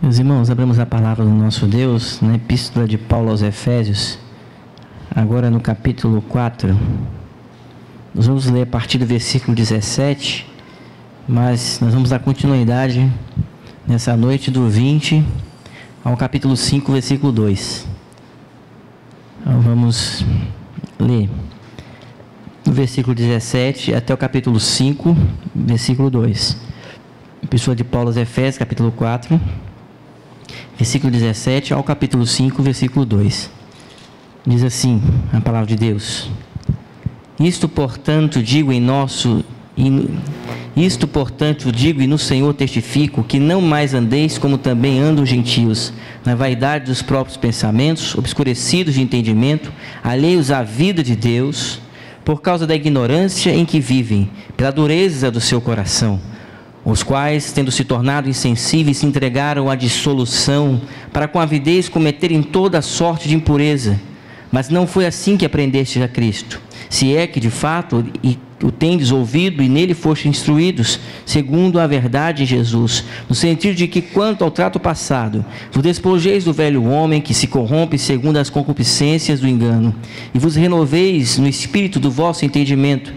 Meus irmãos, abramos a palavra do nosso Deus na Epístola de Paulo aos Efésios, agora no capítulo 4. Nós vamos ler a partir do versículo 17, mas nós vamos dar continuidade nessa noite do 20 ao capítulo 5, versículo 2. Então vamos ler do versículo 17 até o capítulo 5, versículo 2. Epístola de Paulo aos Efésios, capítulo 4, versículo 17 ao capítulo 5, versículo 2. Diz assim a palavra de Deus: Isto, portanto, digo e no Senhor testifico, que não mais andeis como também andam os gentios, na vaidade dos próprios pensamentos, obscurecidos de entendimento, alheios à vida de Deus, por causa da ignorância em que vivem, pela dureza do seu coração, os quais, tendo se tornado insensíveis, se entregaram à dissolução, para com avidez cometerem toda sorte de impureza. Mas não foi assim que aprendestes a Cristo, se é que de fato o tendes ouvido e nele fostes instruídos, segundo a verdade em Jesus, no sentido de que, quanto ao trato passado, vos despojeis do velho homem que se corrompe segundo as concupiscências do engano, e vos renoveis no espírito do vosso entendimento,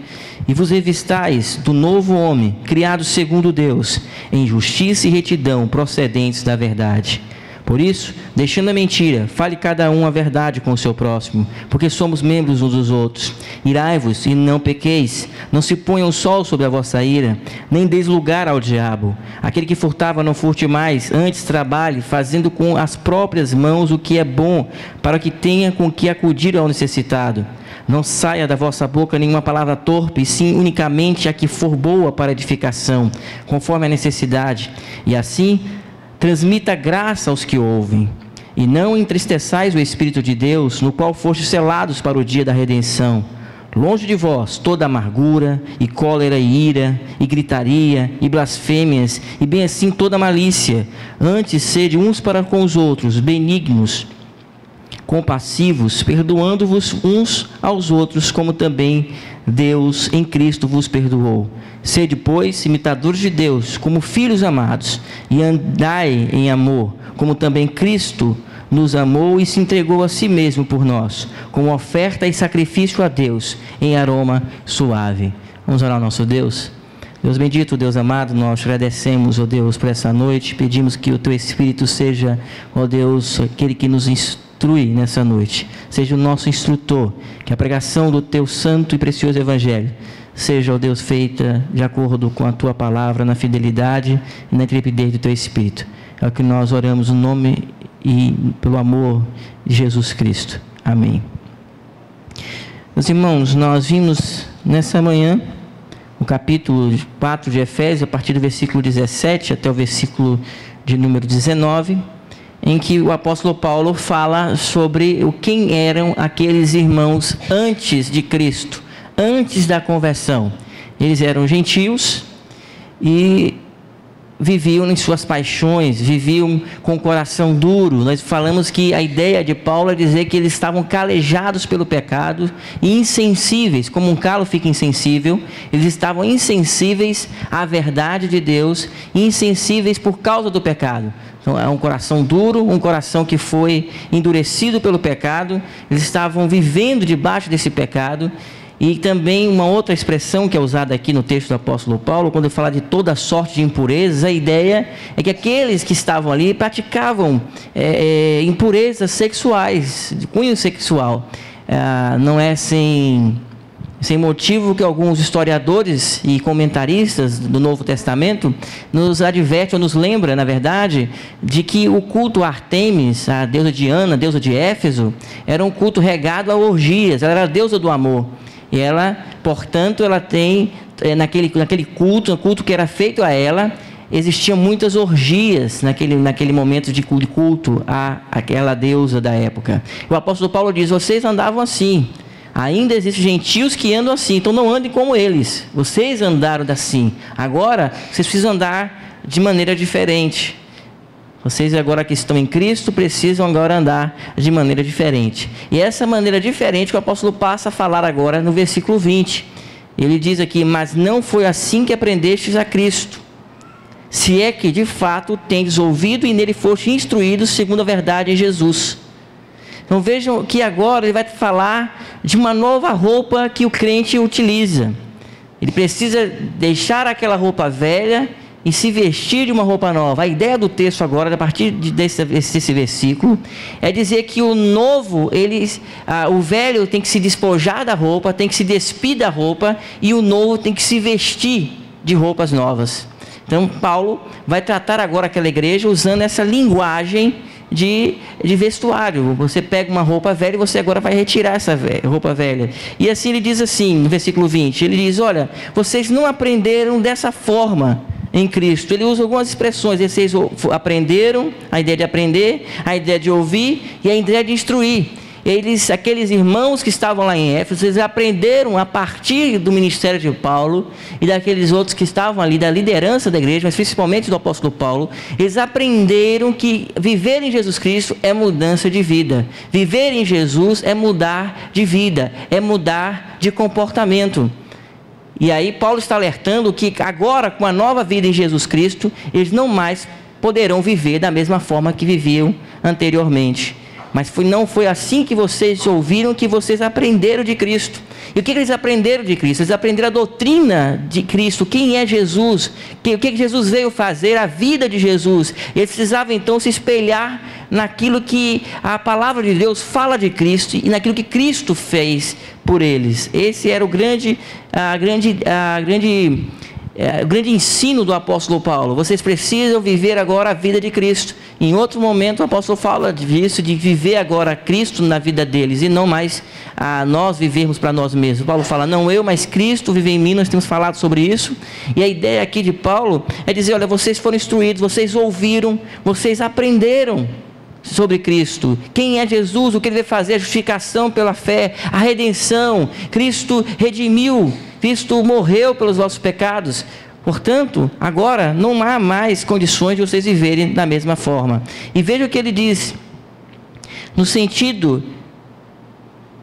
e vos revistais do novo homem, criado segundo Deus, em justiça e retidão procedentes da verdade. Por isso, deixando a mentira, fale cada um a verdade com o seu próximo, porque somos membros uns dos outros. Irai-vos e não pequeis, não se ponha o sol sobre a vossa ira, nem deis lugar ao diabo. Aquele que furtava não furte mais, antes trabalhe, fazendo com as próprias mãos o que é bom, para que tenha com que acudir ao necessitado. Não saia da vossa boca nenhuma palavra torpe, e sim unicamente a que for boa para edificação, conforme a necessidade, e assim transmita graça aos que ouvem. E não entristeçais o Espírito de Deus, no qual fostes selados para o dia da redenção. Longe de vós toda amargura, e cólera, e ira, e gritaria, e blasfêmias, e bem assim toda malícia. Antes sede uns para com os outros, benignos, compassivos, perdoando-vos uns aos outros, como também Deus em Cristo vos perdoou. Sede, pois, imitadores de Deus, como filhos amados, e andai em amor, como também Cristo nos amou e se entregou a si mesmo por nós, como oferta e sacrifício a Deus, em aroma suave. Vamos orar ao nosso Deus. Deus bendito, Deus amado, nós agradecemos, ó Deus, por essa noite. Pedimos que o Teu Espírito seja, ó Deus, aquele que nos instrui nessa noite, seja o nosso instrutor, que a pregação do Teu santo e precioso Evangelho seja, ó Deus, feita de acordo com a Tua palavra, na fidelidade e na intrepidez do Teu Espírito. É o que nós oramos no nome e pelo amor de Jesus Cristo. Amém. Meus irmãos, nós vimos nessa manhã o capítulo 4 de Efésios, a partir do versículo 17 até o versículo de número 19, em que o apóstolo Paulo fala sobre quem eram aqueles irmãos antes de Cristo, antes da conversão. Eles eram gentios e viviam em suas paixões, viviam com o coração duro. Nós falamos que a ideia de Paulo é dizer que eles estavam calejados pelo pecado e insensíveis, como um calo fica insensível, eles estavam insensíveis à verdade de Deus, insensíveis por causa do pecado. Então é um coração duro, um coração que foi endurecido pelo pecado. Eles estavam vivendo debaixo desse pecado. E também uma outra expressão que é usada aqui no texto do apóstolo Paulo, quando ele fala de toda sorte de impurezas, a ideia é que aqueles que estavam ali praticavam impurezas sexuais, de cunho sexual. Não é sem motivo que alguns historiadores e comentaristas do Novo Testamento nos advertem, ou nos lembram, na verdade, de que o culto a Ártemis, a deusa Diana, a deusa de Éfeso, era um culto regado a orgias. Ela era a deusa do amor. E ela, portanto, ela tem, naquele culto, um culto que era feito a ela, existiam muitas orgias naquele momento de culto àquela deusa da época. O apóstolo Paulo diz: vocês andavam assim, ainda existem gentios que andam assim, então não andem como eles. Vocês andaram assim, agora vocês precisam andar de maneira diferente. Vocês agora que estão em Cristo precisam agora andar de maneira diferente. E essa maneira diferente que o apóstolo passa a falar agora no versículo 20. Ele diz aqui: mas não foi assim que aprendestes a Cristo, se é que de fato tendes ouvido e nele foste instruídos segundo a verdade em Jesus. Então vejam que agora ele vai falar de uma nova roupa que o crente utiliza. Ele precisa deixar aquela roupa velha e se vestir de uma roupa nova. A ideia do texto agora, a partir desse versículo, é dizer que o novo, o velho tem que se despojar da roupa, tem que se despir da roupa, e o novo tem que se vestir de roupas novas. Então Paulo vai tratar agora aquela igreja usando essa linguagem de vestuário. Você pega uma roupa velha e você agora vai retirar essa roupa velha. E assim ele diz assim, no versículo 20, ele diz, olha, vocês não aprenderam dessa forma em Cristo. Ele usa algumas expressões. Vocês aprenderam, a ideia de aprender, a ideia de ouvir e a ideia de instruir. Aqueles irmãos que estavam lá em Éfeso, eles aprenderam a partir do ministério de Paulo e daqueles outros que estavam ali da liderança da igreja, mas principalmente do apóstolo Paulo. Eles aprenderam que viver em Jesus Cristo é mudança de vida. Viver em Jesus é mudar de vida, é mudar de comportamento. E aí Paulo está alertando que agora, com a nova vida em Jesus Cristo, eles não mais poderão viver da mesma forma que viviam anteriormente. Mas não foi assim que vocês ouviram, que vocês aprenderam de Cristo. E o que eles aprenderam de Cristo? Eles aprenderam a doutrina de Cristo, quem é Jesus, o que Jesus veio fazer, a vida de Jesus. Eles precisavam então se espelhar naquilo que a palavra de Deus fala de Cristo e naquilo que Cristo fez por eles. Esse era o grande ensino do apóstolo Paulo. Vocês precisam viver agora a vida de Cristo. Em outro momento o apóstolo fala disso, de viver agora Cristo na vida deles e não mais nós vivermos para nós mesmos. Paulo fala, não eu, mas Cristo vive em mim. Nós temos falado sobre isso. E a ideia aqui de Paulo é dizer, olha, vocês foram instruídos, vocês ouviram, vocês aprenderam sobre Cristo, quem é Jesus, o que ele veio fazer, a justificação pela fé, a redenção. Cristo redimiu, Cristo morreu pelos vossos pecados. Portanto, agora não há mais condições de vocês viverem da mesma forma. E veja o que ele diz, no sentido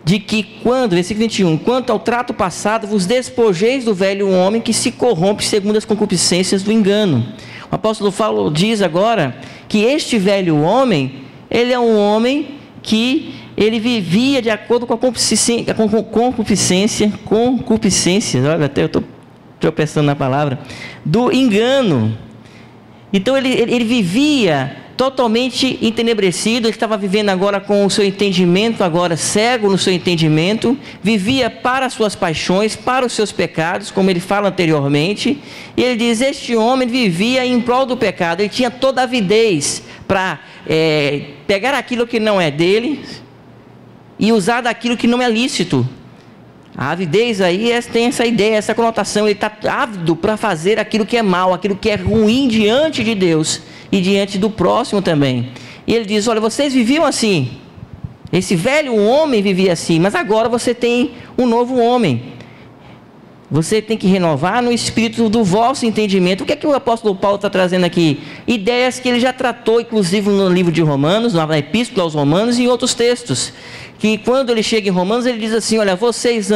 de que versículo 21, quanto ao trato passado, vos despojeis do velho homem que se corrompe segundo as concupiscências do engano. O apóstolo Paulo diz agora que este velho homem, ele é um homem que ele vivia de acordo com a concupiscência, olha, até eu estou tropeçando na palavra, do engano. Então ele vivia totalmente entenebrecido, ele estava vivendo agora com o seu entendimento, agora cego no seu entendimento, vivia para as suas paixões, para os seus pecados, como ele fala anteriormente, e ele diz, este homem vivia em prol do pecado, ele tinha toda a avidez para pegar aquilo que não é dele e usar daquilo que não é lícito. A avidez aí tem essa ideia, essa conotação, ele está ávido para fazer aquilo que é mal, aquilo que é ruim diante de Deus e diante do próximo também. E ele diz, olha, vocês viviam assim, esse velho homem vivia assim, mas agora você tem um novo homem. Você tem que renovar no espírito do vosso entendimento. O que é que o apóstolo Paulo está trazendo aqui? Ideias que ele já tratou, inclusive no livro de Romanos, na epístola aos Romanos e em outros textos. Que quando ele chega em Romanos, ele diz assim, olha, vocês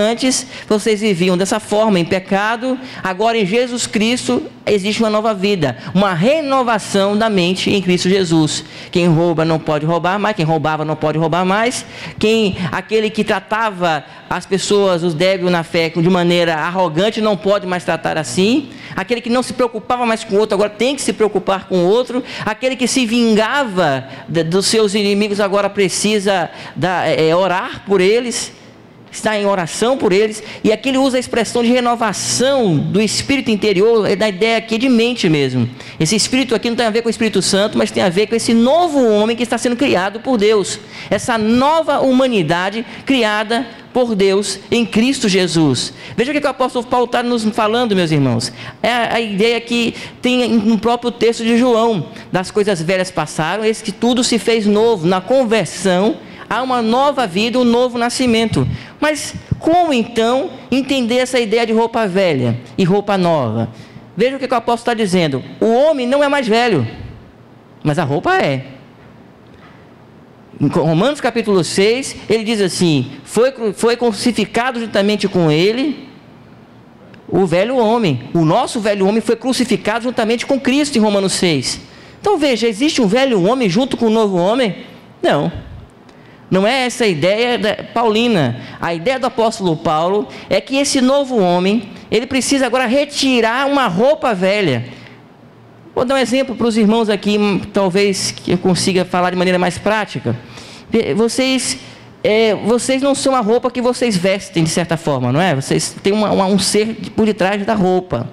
viviam dessa forma, em pecado, agora em Jesus Cristo existe uma nova vida, uma renovação da mente em Cristo Jesus. Quem rouba não pode roubar mais, quem roubava não pode roubar mais, aquele que tratava as pessoas, os débeis na fé, de maneira arrogante, não pode mais tratar assim. Aquele que não se preocupava mais com o outro, agora tem que se preocupar com o outro. Aquele que se vingava dos seus inimigos, agora precisa orar por eles, está em oração por eles. E aqui ele usa a expressão de renovação do espírito interior, da ideia aqui de mente mesmo. Esse espírito aqui não tem a ver com o Espírito Santo, mas tem a ver com esse novo homem que está sendo criado por Deus, essa nova humanidade criada por Deus em Cristo Jesus. Veja o que o apóstolo Paulo está nos falando, meus irmãos. É a ideia que tem no próprio texto de João, das coisas velhas passaram, eis que tudo se fez novo. Na conversão há uma nova vida, um novo nascimento. Mas como então entender essa ideia de roupa velha e roupa nova? Veja o que o apóstolo está dizendo. O homem não é mais velho, mas a roupa é. Em Romanos capítulo 6, ele diz assim, foi crucificado juntamente com ele o velho homem. O nosso velho homem foi crucificado juntamente com Cristo em Romanos 6. Então veja, existe um velho homem junto com um novo homem? Não. Não é essa a ideia paulina. A ideia do apóstolo Paulo é que esse novo homem, ele precisa agora retirar uma roupa velha. Vou dar um exemplo para os irmãos aqui, talvez que eu consiga falar de maneira mais prática. Vocês não são a roupa que vocês vestem, de certa forma, não é? Vocês têm um ser por detrás da roupa.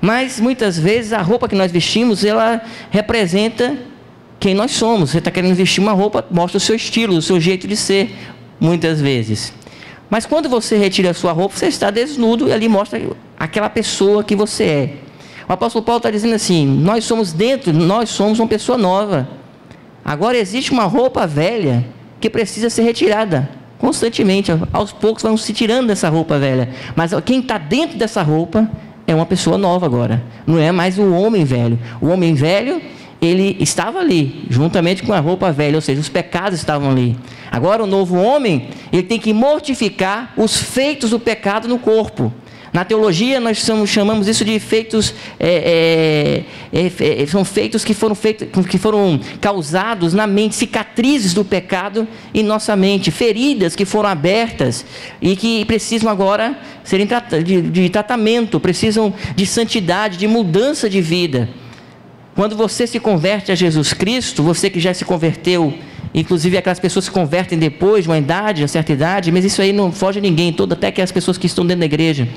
Mas, muitas vezes, a roupa que nós vestimos, ela representa quem nós somos. Você está querendo vestir uma roupa, mostra o seu estilo, o seu jeito de ser, muitas vezes. Mas, quando você retira a sua roupa, você está desnudo e ali mostra aquela pessoa que você é. O apóstolo Paulo está dizendo assim, nós somos uma pessoa nova. Agora existe uma roupa velha que precisa ser retirada constantemente. Aos poucos vamos se tirando dessa roupa velha. Mas quem está dentro dessa roupa é uma pessoa nova agora. Não é mais o homem velho. O homem velho, ele estava ali, juntamente com a roupa velha, ou seja, os pecados estavam ali. Agora o novo homem, ele tem que mortificar os feitos do pecado no corpo. Na teologia nós chamamos isso de feitos, são feitos que foram causados na mente, cicatrizes do pecado em nossa mente, feridas que foram abertas e que precisam agora serem de tratamento, precisam de santidade, de mudança de vida. Quando você se converte a Jesus Cristo, você que já se converteu, inclusive aquelas pessoas que se convertem depois de uma idade, uma certa idade, mas isso aí não foge a ninguém, até que as pessoas que estão dentro da igreja.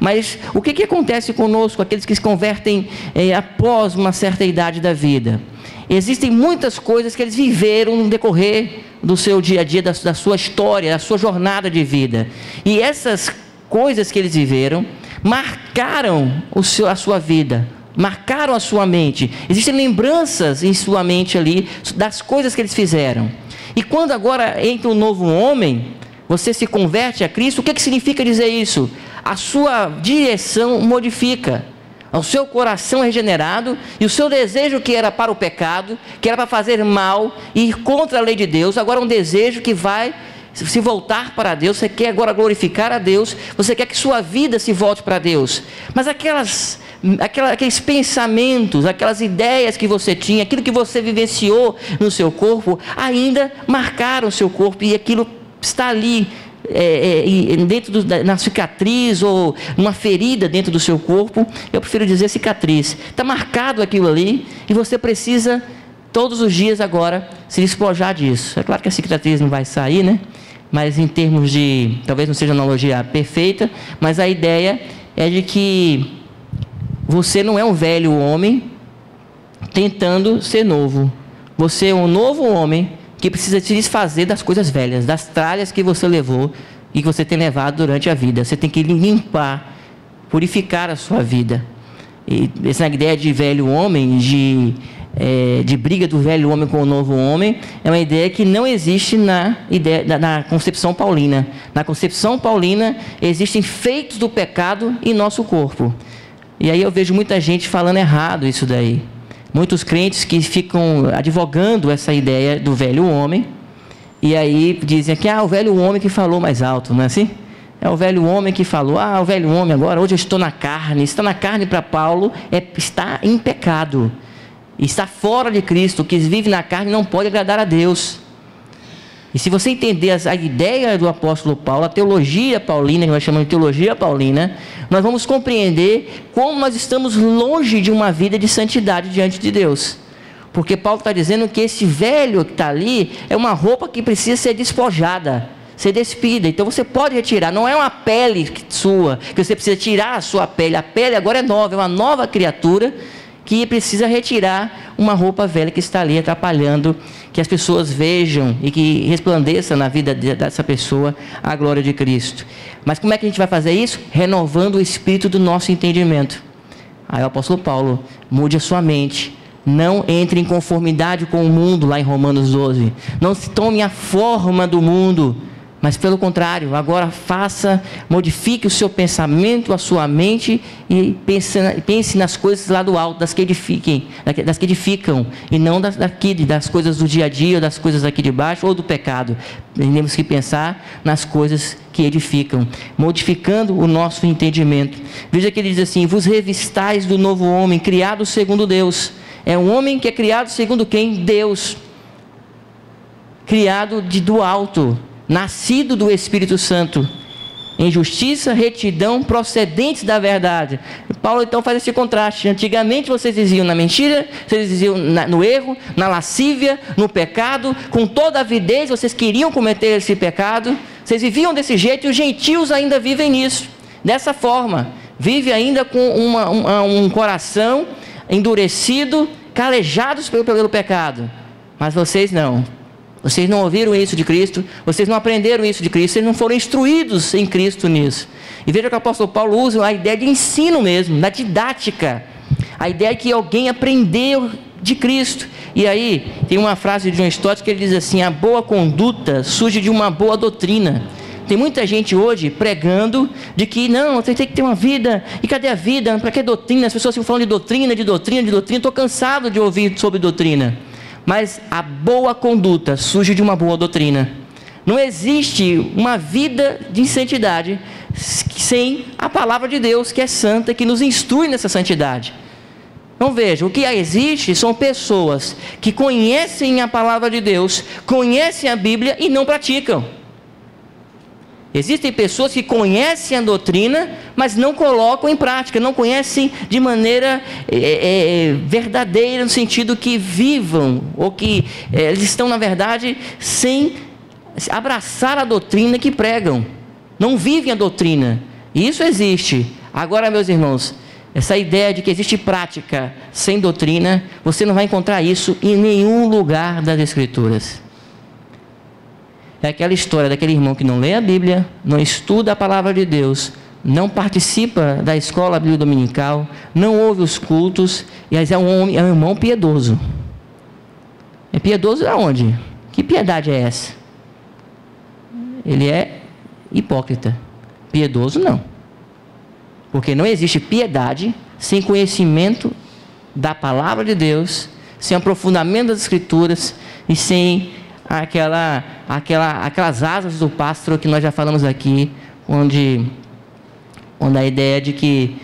Mas o que acontece conosco, aqueles que se convertem após uma certa idade da vida? Existem muitas coisas que eles viveram no decorrer do seu dia a dia, da sua história, da sua jornada de vida. E essas coisas que eles viveram marcaram a sua vida, marcaram a sua mente. Existem lembranças em sua mente ali das coisas que eles fizeram. E quando agora entra um novo homem, você se converte a Cristo, o que significa dizer isso? A sua direção modifica, o seu coração é regenerado e o seu desejo que era para o pecado, que era para fazer mal e ir contra a lei de Deus, agora é um desejo que vai se voltar para Deus. Você quer agora glorificar a Deus, você quer que sua vida se volte para Deus. Mas aqueles pensamentos, aquelas ideias que você tinha, aquilo que você vivenciou no seu corpo, ainda marcaram o seu corpo e aquilo está ali, na cicatriz ou numa ferida dentro do seu corpo. Eu prefiro dizer cicatriz. Está marcado aquilo ali e você precisa todos os dias agora se despojar disso. É claro que a cicatriz não vai sair, né? Mas em termos de, talvez não seja uma analogia perfeita, mas a ideia é de que você não é um velho homem tentando ser novo. Você é um novo homem que precisa se desfazer das coisas velhas, das tralhas que você levou e que você tem levado durante a vida. Você tem que limpar, purificar a sua vida. E essa ideia de velho homem, de briga do velho homem com o novo homem, é uma ideia que não existe na concepção paulina. Na concepção paulina existem feitos do pecado em nosso corpo. E aí eu vejo muita gente falando errado isso daí. Muitos crentes que ficam advogando essa ideia do velho homem, e aí dizem que o velho homem que falou mais alto, não é assim? É o velho homem que falou, o velho homem agora, hoje eu estou na carne. Está na carne para Paulo, está em pecado, está fora de Cristo. O que vive na carne não pode agradar a Deus. E se você entender a ideia do apóstolo Paulo, a teologia paulina, que nós chamamos de teologia paulina, nós vamos compreender como nós estamos longe de uma vida de santidade diante de Deus. Porque Paulo está dizendo que esse velho que está ali é uma roupa que precisa ser despojada, ser despida. Então você pode retirar, não é uma pele sua, que você precisa tirar a sua pele. A pele agora é nova, é uma nova criatura que precisa retirar uma roupa velha que está ali atrapalhando que as pessoas vejam e que resplandeça na vida dessa pessoa a glória de Cristo. Mas como é que a gente vai fazer isso? Renovando o espírito do nosso entendimento. Aí o apóstolo Paulo, mude a sua mente. Não entre em conformidade com o mundo, lá em Romanos 12. Não se tome a forma do mundo, Mas pelo contrário, agora modifique o seu pensamento, a sua mente e pense nas coisas lá do alto, das que edificam, e não das coisas do dia a dia, das coisas aqui de baixo ou do pecado. Temos que pensar nas coisas que edificam, modificando o nosso entendimento. Veja que ele diz assim: vos revistais do novo homem, criado segundo Deus. É um homem que é criado segundo quem? Deus. Criado do alto, nascido do Espírito Santo, em justiça, retidão, procedentes da verdade. Paulo então faz esse contraste. Antigamente vocês viviam na mentira, vocês viviam no erro, na lascívia, no pecado, com toda a avidez, vocês queriam cometer esse pecado, vocês viviam desse jeito, e os gentios ainda vivem nisso, dessa forma, vive ainda com um coração endurecido, calejados pelo pecado. Mas vocês não. Vocês não ouviram isso de Cristo, vocês não aprenderam isso de Cristo, vocês não foram instruídos em Cristo nisso. E veja que o apóstolo Paulo usa a ideia de ensino mesmo, da didática, a ideia que alguém aprendeu de Cristo. E aí tem uma frase de John Stott que ele diz assim: a boa conduta surge de uma boa doutrina. Tem muita gente hoje pregando de que não, você tem que ter uma vida, e cadê a vida? Para que doutrina? As pessoas ficam falando de doutrina, estou cansado de ouvir sobre doutrina. Mas a boa conduta surge de uma boa doutrina. Não existe uma vida de santidade sem a palavra de Deus, que é santa, que nos instrui nessa santidade. Então veja, o que existe são pessoas que conhecem a palavra de Deus, conhecem a Bíblia e não praticam. Existem pessoas que conhecem a doutrina, mas não colocam em prática, não conhecem de maneira verdadeira, no sentido que vivam, ou que eles estão, na verdade, sem abraçar a doutrina que pregam. Não vivem a doutrina. E isso existe. Agora, meus irmãos, essa ideia de que existe prática sem doutrina, você não vai encontrar isso em nenhum lugar das Escrituras. É aquela história daquele irmão que não lê a Bíblia, não estuda a palavra de Deus, não participa da escola bíblica dominical, não ouve os cultos, e é um irmão piedoso. É piedoso aonde? Que piedade é essa? Ele é hipócrita. Piedoso não. Porque não existe piedade sem conhecimento da palavra de Deus, sem aprofundamento das Escrituras e sem aquelas asas do pássaro que nós já falamos aqui, onde a ideia de que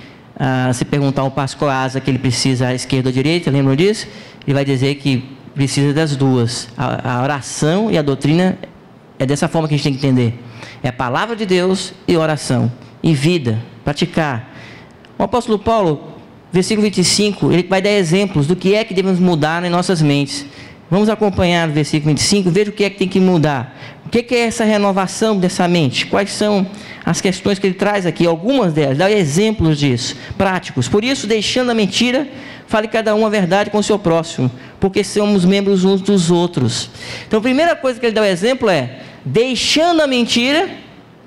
se perguntar ao pássaro qual asa que ele precisa, à esquerda ou à direita, lembram disso? Ele vai dizer que precisa das duas. A oração e a doutrina é dessa forma que a gente tem que entender. É a palavra de Deus e oração. E vida, praticar. O apóstolo Paulo, versículo 25, ele vai dar exemplos do que é que devemos mudar em nossas mentes. Vamos acompanhar o versículo 25, veja o que é que tem que mudar. O que é essa renovação dessa mente? Quais são as questões que ele traz aqui? Algumas delas, dá exemplos disso, práticos. Por isso, deixando a mentira, fale cada um a verdade com o seu próximo, porque somos membros uns dos outros. Então, a primeira coisa que ele dá o exemplo é, deixando a mentira,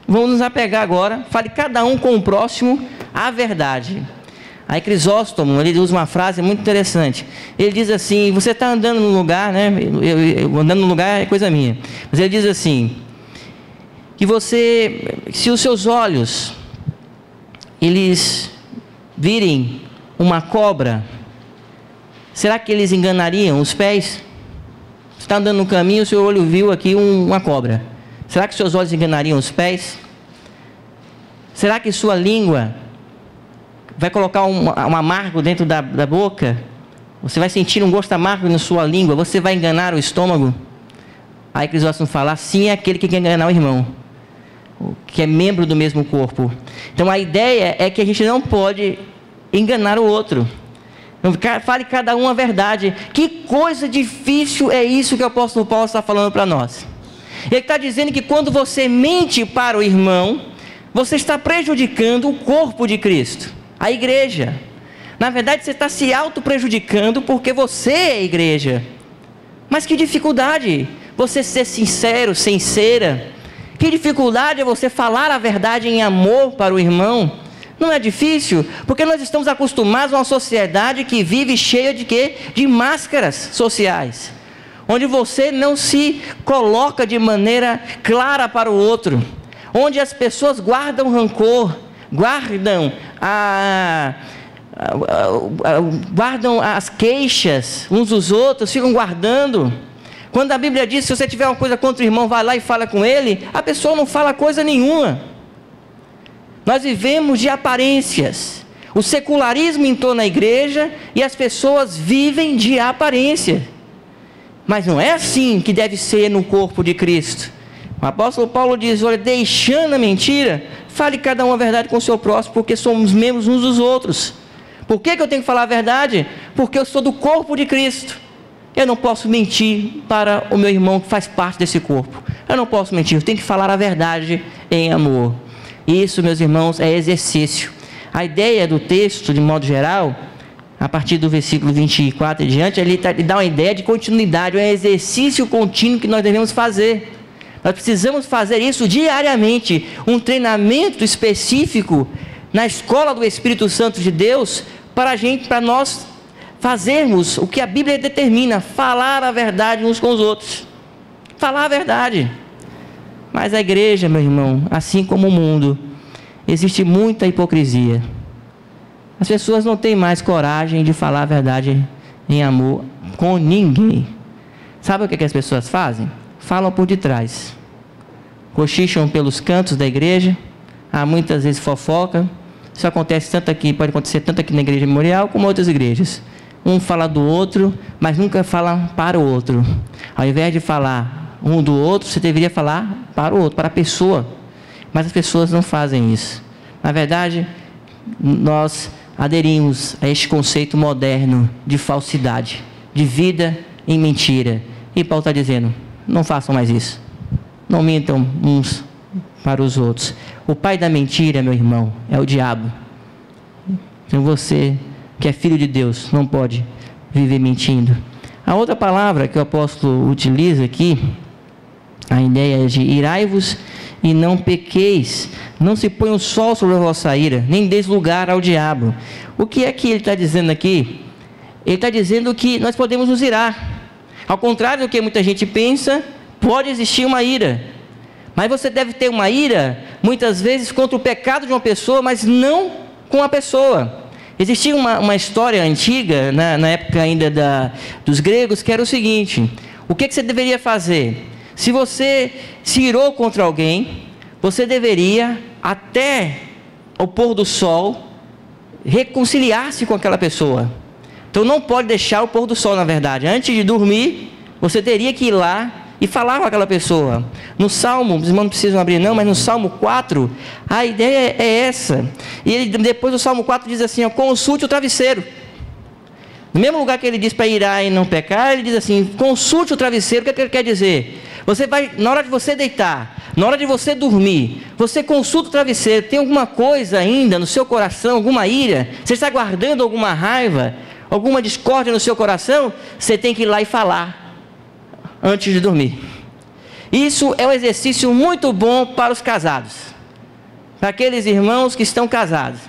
vamos nos apegar agora, fale cada um com o próximo a verdade. Aí Crisóstomo, ele usa uma frase muito interessante. Ele diz assim, você está andando num lugar, né? Eu andando num lugar é coisa minha. Mas ele diz assim, que se os seus olhos, eles virem uma cobra, será que eles enganariam os pés? Você está andando no caminho, o seu olho viu aqui uma cobra. Será que seus olhos enganariam os pés? Será que sua língua vai colocar um amargo dentro da boca? Você vai sentir um gosto amargo na sua língua? Você vai enganar o estômago? Aí Crisóstomo fala, assim é aquele que quer enganar o irmão, que é membro do mesmo corpo. Então a ideia é que a gente não pode enganar o outro. Então, fale cada um a verdade. Que coisa difícil é isso que o apóstolo Paulo está falando para nós. Ele está dizendo que quando você mente para o irmão, você está prejudicando o corpo de Cristo, a igreja. Na verdade, você está se auto-prejudicando porque você é a igreja. Mas que dificuldade você ser sincero, sincera. Que dificuldade é você falar a verdade em amor para o irmão. Não é difícil, porque nós estamos acostumados a uma sociedade que vive cheia de quê? De máscaras sociais. onde você não se coloca de maneira clara para o outro, onde as pessoas guardam rancor, guardam as queixas uns dos outros, ficam guardando. Quando a Bíblia diz, se você tiver uma coisa contra o irmão, vai lá e fala com ele, a pessoa não fala coisa nenhuma. Nós vivemos de aparências. O secularismo entrou na igreja e as pessoas vivem de aparência. Mas não é assim que deve ser no corpo de Cristo. O apóstolo Paulo diz, olha, deixando a mentira, fale cada um a verdade com o seu próximo, porque somos membros uns dos outros. Por que eu tenho que falar a verdade? Porque eu sou do corpo de Cristo. Eu não posso mentir para o meu irmão que faz parte desse corpo. Eu não posso mentir, eu tenho que falar a verdade em amor. Isso, meus irmãos, é exercício. A ideia do texto, de modo geral, a partir do versículo 24 e diante, ele dá uma ideia de continuidade, um exercício contínuo que nós devemos fazer. Nós precisamos fazer isso diariamente, um treinamento específico na escola do Espírito Santo de Deus, para nós fazermos o que a Bíblia determina, falar a verdade uns com os outros. Falar a verdade. Mas a igreja, meu irmão, assim como o mundo, existe muita hipocrisia. As pessoas não têm mais coragem de falar a verdade em amor com ninguém. Sabe o que as pessoas fazem? Falam por detrás. Cochicham pelos cantos da igreja. Há muitas vezes fofoca. Isso acontece tanto aqui, pode acontecer tanto aqui na igreja memorial como em outras igrejas. Um fala do outro, mas nunca fala para o outro. Ao invés de falar um do outro, você deveria falar para o outro, para a pessoa. Mas as pessoas não fazem isso. Na verdade, nós aderimos a este conceito moderno de falsidade, de vida em mentira. E Paulo está dizendo, não façam mais isso. Não mintam uns para os outros. O pai da mentira, meu irmão, é o diabo. Então você, que é filho de Deus, não pode viver mentindo. A outra palavra que o apóstolo utiliza aqui, a ideia é de irai-vos e não pequeis. Não se põe o sol sobre a vossa ira, nem deis lugar ao diabo. O que é que ele está dizendo aqui? Ele está dizendo que nós podemos nos irar. Ao contrário do que muita gente pensa, pode existir uma ira. Mas você deve ter uma ira, muitas vezes, contra o pecado de uma pessoa, mas não com a pessoa. Existia uma história antiga, na época ainda dos gregos, que era o seguinte: o que você deveria fazer? Se você se irou contra alguém, você deveria, até o pôr do sol, reconciliar-se com aquela pessoa. Então não pode deixar o pôr do sol, na verdade. Antes de dormir, você teria que ir lá e falar com aquela pessoa. No Salmo, os irmãos não precisam abrir não, mas no Salmo 4, a ideia é essa. E ele, depois do Salmo 4 diz assim, ó, consulte o travesseiro. No mesmo lugar que ele diz para irar e não pecar, ele diz assim, consulte o travesseiro. O que ele quer dizer? Você vai, na hora de você deitar, na hora de você dormir, você consulta o travesseiro. Tem alguma coisa ainda no seu coração, alguma ira? Você está guardando alguma raiva, alguma discórdia no seu coração? Você tem que ir lá e falar antes de dormir. Isso é um exercício muito bom para os casados, para aqueles irmãos que estão casados.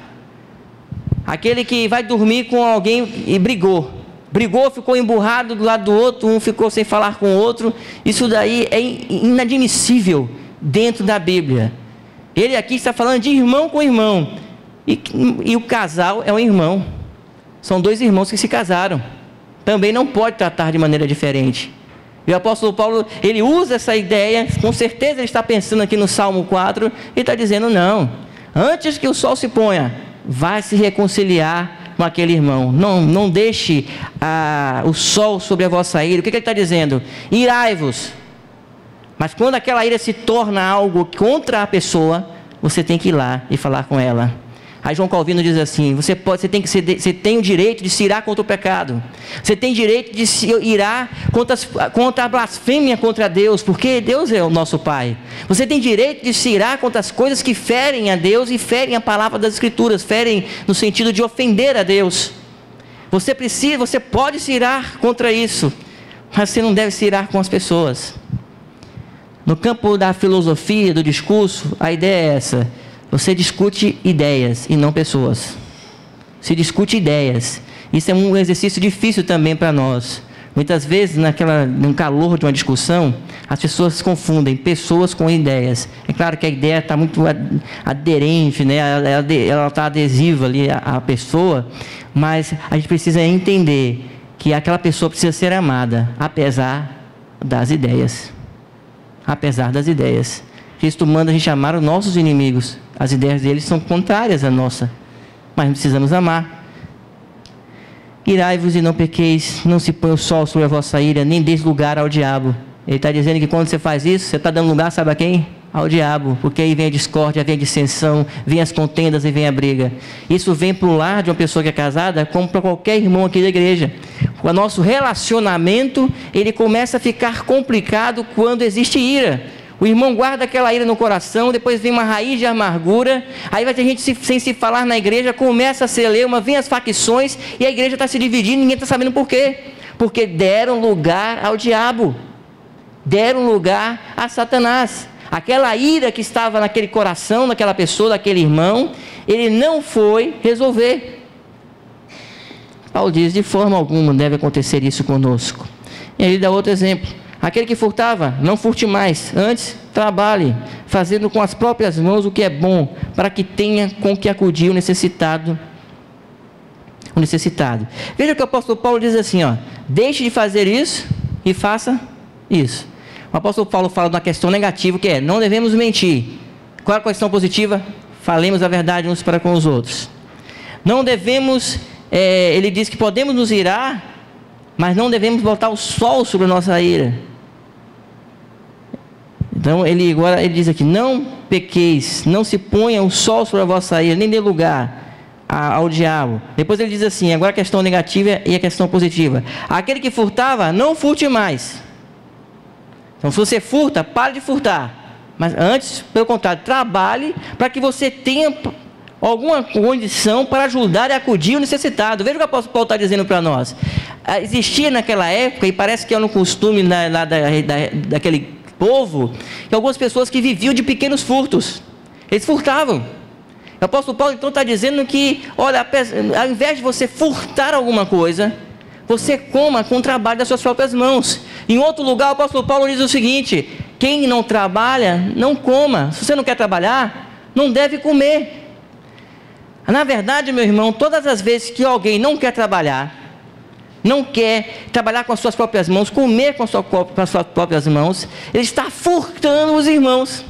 Aquele que vai dormir com alguém e brigou, ficou emburrado do lado do outro, um ficou sem falar com o outro. Isso daí é inadmissível dentro da Bíblia. Ele aqui está falando de irmão com irmão, e o casal é um irmão. São dois irmãos que se casaram. Também não pode tratar de maneira diferente. E o apóstolo Paulo, ele usa essa ideia, com certeza ele está pensando aqui no Salmo 4, e está dizendo, não, antes que o sol se ponha, vai se reconciliar com aquele irmão. Não deixe o sol sobre a vossa ira. O que ele está dizendo? Irai-vos. Mas quando aquela ira se torna algo contra a pessoa, você tem que ir lá e falar com ela. Aí João Calvino diz assim, você tem o direito de se irar contra o pecado. Você tem direito de se irar contra a blasfêmia contra Deus, porque Deus é o nosso Pai. Você tem direito de se irar contra as coisas que ferem a Deus e ferem a palavra das Escrituras, ferem no sentido de ofender a Deus. Você pode se irar contra isso, mas você não deve se irar com as pessoas. No campo da filosofia, do discurso, a ideia é essa. Você discute ideias e não pessoas. Se discute ideias. Isso é um exercício difícil também para nós, Muitas vezes, no calor de uma discussão, as pessoas confundem pessoas com ideias. É claro que a ideia está muito aderente, né? Ela está adesiva ali à pessoa, mas a gente precisa entender que aquela pessoa precisa ser amada, apesar das ideias. Apesar das ideias. Cristo manda a gente amar os nossos inimigos. As ideias deles são contrárias à nossa, mas precisamos amar. Irai-vos e não pequeis, não se põe o sol sobre a vossa ira, nem deis lugar ao diabo. Ele está dizendo que quando você faz isso, você está dando lugar, sabe a quem? Ao diabo, porque aí vem a discórdia, vem a dissensão, vem as contendas e vem a briga. Isso vem para o lar de uma pessoa que é casada, como para qualquer irmão aqui da igreja. O nosso relacionamento, ele começa a ficar complicado quando existe ira. O irmão guarda aquela ira no coração, depois vem uma raiz de amargura, aí vai ter gente sem se falar na igreja, começa a celeuma, vem as facções, e a igreja está se dividindo, ninguém está sabendo por quê. Porque deram lugar ao diabo, deram lugar a Satanás. Aquela ira que estava naquele coração, daquela pessoa, daquele irmão, ele não foi resolver. Paulo diz, de forma alguma deve acontecer isso conosco. E aí dá outro exemplo. Aquele que furtava, não furte mais, antes trabalhe, fazendo com as próprias mãos o que é bom, para que tenha com que acudir o necessitado. Veja que o apóstolo Paulo diz assim, deixe de fazer isso e faça isso. O apóstolo Paulo fala de uma questão negativa, que é, não devemos mentir. Qual é a questão positiva? Falemos a verdade uns para com os outros. Não devemos, ele diz que podemos nos irar, mas não devemos botar o sol sobre a nossa ira. Então ele diz aqui, não pequeis, não se ponha o sol sobre a vossa ira, nem dê lugar ao diabo. Depois ele diz assim, agora a questão negativa e a questão positiva. Aquele que furtava, não furte mais. Então se você furta, pare de furtar. Mas antes, pelo contrário, trabalhe para que você tenha alguma condição para ajudar e acudir o necessitado. Veja o que o apóstolo Paulo está dizendo para nós. Existia naquela época, e parece que era um costume daquele povo, que algumas pessoas que viviam de pequenos furtos, eles furtavam. O apóstolo Paulo então está dizendo que, olha, ao invés de você furtar alguma coisa, você coma com o trabalho das suas próprias mãos. Em outro lugar o apóstolo Paulo diz o seguinte, quem não trabalha, não coma. Se você não quer trabalhar, não deve comer. Na verdade, meu irmão, todas as vezes que alguém não quer trabalhar com as suas próprias mãos, comer com as suas próprias mãos, ele está furtando os irmãos.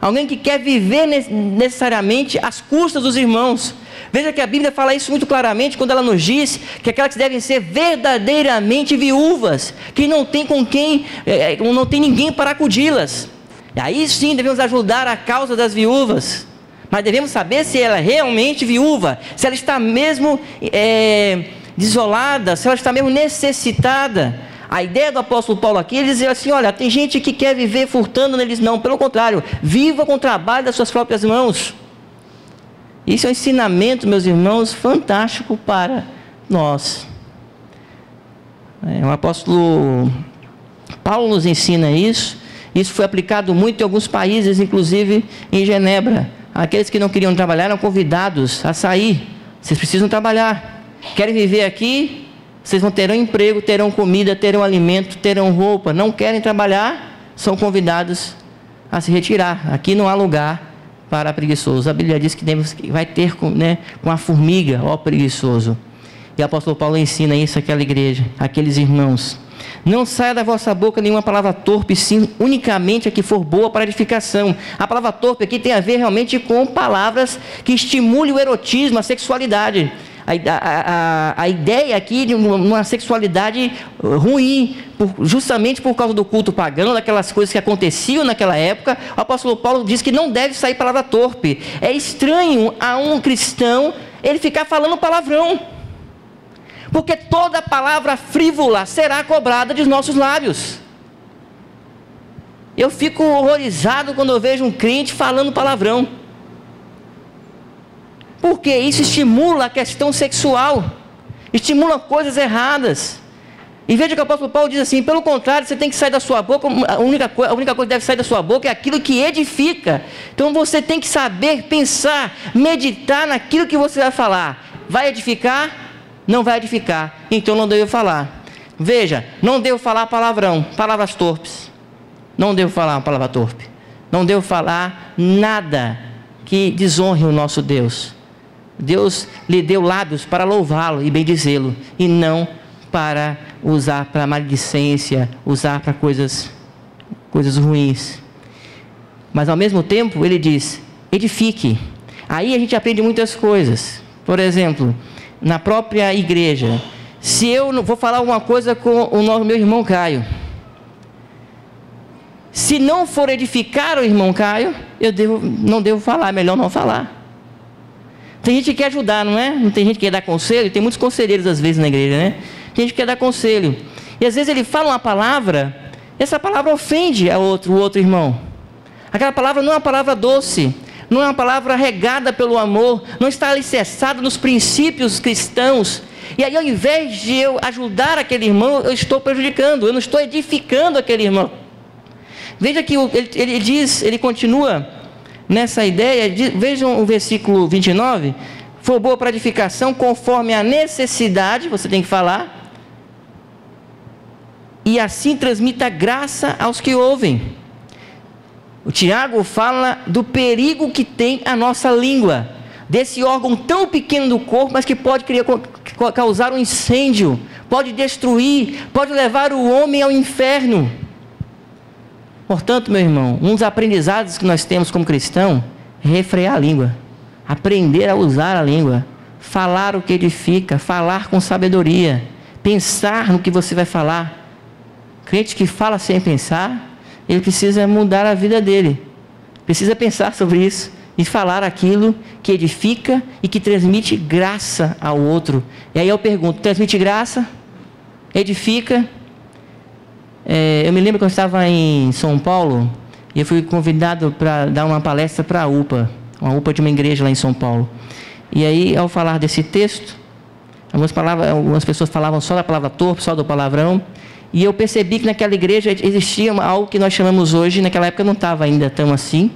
Alguém que quer viver necessariamente às custas dos irmãos. Veja que a Bíblia fala isso muito claramente quando ela nos diz que aquelas que devem ser verdadeiramente viúvas, que não tem não tem ninguém para acudi-las. E aí sim devemos ajudar a causa das viúvas. Mas devemos saber se ela é realmente viúva, se ela está mesmo desolada, se ela está mesmo necessitada. A ideia do apóstolo Paulo aqui, ele diz assim, olha, tem gente que quer viver furtando, eles não, pelo contrário, viva com o trabalho das suas próprias mãos. Isso é um ensinamento, meus irmãos, fantástico para nós. O apóstolo Paulo nos ensina isso. Isso foi aplicado muito em alguns países, inclusive em Genebra. Aqueles que não queriam trabalhar eram convidados a sair. Vocês precisam trabalhar. Querem viver aqui? Vocês terão emprego, terão comida, terão alimento, terão roupa. Não querem trabalhar? São convidados a se retirar. Aqui não há lugar para preguiçosos. A Bíblia diz que vai ter com a formiga, ó preguiçoso. E o apóstolo Paulo ensina isso àquela igreja, àqueles irmãos. Não saia da vossa boca nenhuma palavra torpe, sim, unicamente a que for boa para edificação. A palavra torpe aqui tem a ver realmente com palavras que estimulem o erotismo, a sexualidade. A ideia aqui de uma sexualidade ruim, justamente por causa do culto pagão, daquelas coisas que aconteciam naquela época, o apóstolo Paulo diz que não deve sair palavra torpe. É estranho a um cristão ele ficar falando palavrão, porque toda palavra frívola será cobrada de nossos lábios. Eu fico horrorizado quando eu vejo um crente falando palavrão, porque isso estimula a questão sexual, estimula coisas erradas. E veja que o apóstolo Paulo diz assim, pelo contrário, você tem que sair da sua boca, a única coisa que deve sair da sua boca é aquilo que edifica. Então você tem que saber pensar, meditar naquilo que você vai falar. Vai edificar? Não vai edificar, então não deve falar. Veja, não devo falar palavrão, palavras torpes. Não devo falar uma palavra torpe. Não devo falar nada que desonre o nosso Deus. Deus lhe deu lábios para louvá-lo e bendizê-lo, e não para usar para maledicência, usar para coisas ruins. Mas ao mesmo tempo ele diz, edifique. Aí a gente aprende muitas coisas. Por exemplo, na própria igreja, se eu não vou falar alguma coisa com o meu irmão Caio, se não for edificar o irmão Caio, não devo falar, é melhor não falar. Tem gente que quer ajudar, não é? Não tem gente que quer dar conselho? Tem muitos conselheiros às vezes na igreja, né? Tem gente que quer dar conselho. E às vezes ele fala uma palavra, essa palavra ofende o outro irmão. Aquela palavra não é uma palavra doce, não é uma palavra regada pelo amor, não está alicerçada nos princípios cristãos. E aí, ao invés de eu ajudar aquele irmão, eu estou prejudicando, eu não estou edificando aquele irmão. Veja que ele continua nessa ideia, vejam o versículo 29, for boa para edificação conforme a necessidade, você tem que falar, e assim transmita graça aos que ouvem. O Tiago fala do perigo que tem a nossa língua, desse órgão tão pequeno do corpo, mas que pode causar um incêndio, pode destruir, pode levar o homem ao inferno. Portanto, meu irmão, um dos aprendizados que nós temos como cristão é refrear a língua, aprender a usar a língua, falar o que edifica, falar com sabedoria, pensar no que você vai falar. Crente que fala sem pensar, ele precisa mudar a vida dele, precisa pensar sobre isso e falar aquilo que edifica e que transmite graça ao outro. E aí eu pergunto, transmite graça? Edifica? Eu me lembro que eu estava em São Paulo e eu fui convidado para dar uma palestra para uma UPA de uma igreja lá em São Paulo. E aí, ao falar desse texto, algumas pessoas falavam só da palavra torpe, só do palavrão, e eu percebi que naquela igreja existia algo que nós chamamos hoje, naquela época não estava ainda tão assim,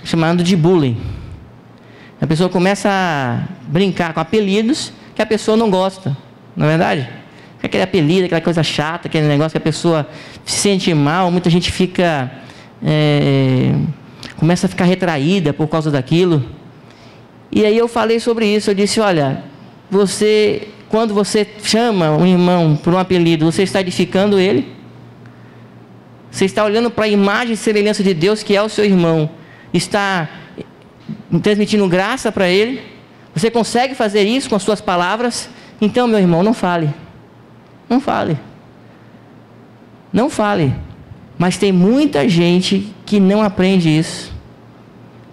chamado de bullying. A pessoa começa a brincar com apelidos que a pessoa não gosta, não é verdade? Aquele apelido, aquela coisa chata, aquele negócio que a pessoa se sente mal, muita gente começa a ficar retraída por causa daquilo. E aí eu falei sobre isso, eu disse, olha, quando você chama um irmão por um apelido, você está edificando ele? Você está olhando para a imagem e semelhança de Deus, que é o seu irmão, está transmitindo graça para ele? Você consegue fazer isso com as suas palavras? Então, meu irmão, não fale. Não fale. Não fale. Mas tem muita gente que não aprende isso.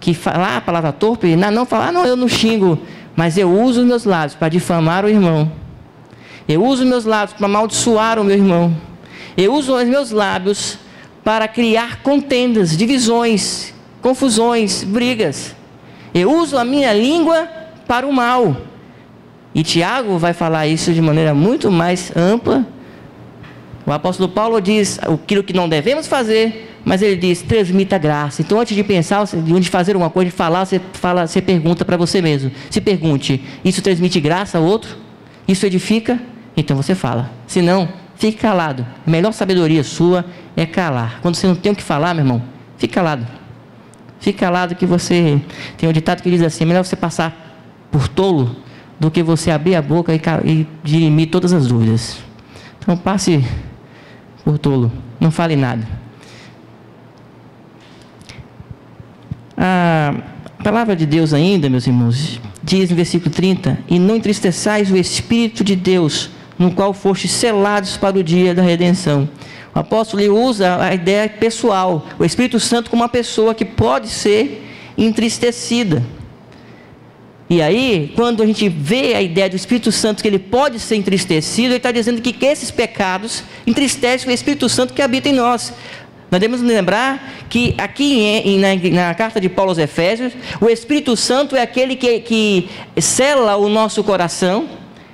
Que fala a palavra torpe, não fala, não, eu não xingo, mas eu uso os meus lábios para difamar o irmão. Eu uso os meus lábios para amaldiçoar o meu irmão. Eu uso os meus lábios para criar contendas, divisões, confusões, brigas. Eu uso a minha língua para o mal. E Tiago vai falar isso de maneira muito mais ampla. O apóstolo Paulo diz aquilo que não devemos fazer, mas ele diz, transmita graça. Então, antes de pensar, de fazer uma coisa, de falar, você pergunta para você mesmo. Se pergunte, isso transmite graça ao outro? Isso edifica? Então você fala. Se não, fique calado. A melhor sabedoria sua é calar. Quando você não tem o que falar, meu irmão, fique calado. Fique calado, que você... Tem um ditado que diz assim, é melhor você passar por tolo do que você abrir a boca e dirimir todas as dúvidas. Então passe por tolo, não fale nada. A palavra de Deus ainda, meus irmãos, diz no versículo 30, e não entristeçais o Espírito de Deus, no qual fostes selados para o dia da redenção. O apóstolo usa a ideia pessoal, o Espírito Santo como uma pessoa que pode ser entristecida. E aí, quando a gente vê a ideia do Espírito Santo, que ele pode ser entristecido, ele está dizendo que esses pecados entristecem o Espírito Santo que habita em nós. Nós devemos lembrar que aqui na carta de Paulo aos Efésios, o Espírito Santo é aquele que sela o nosso coração.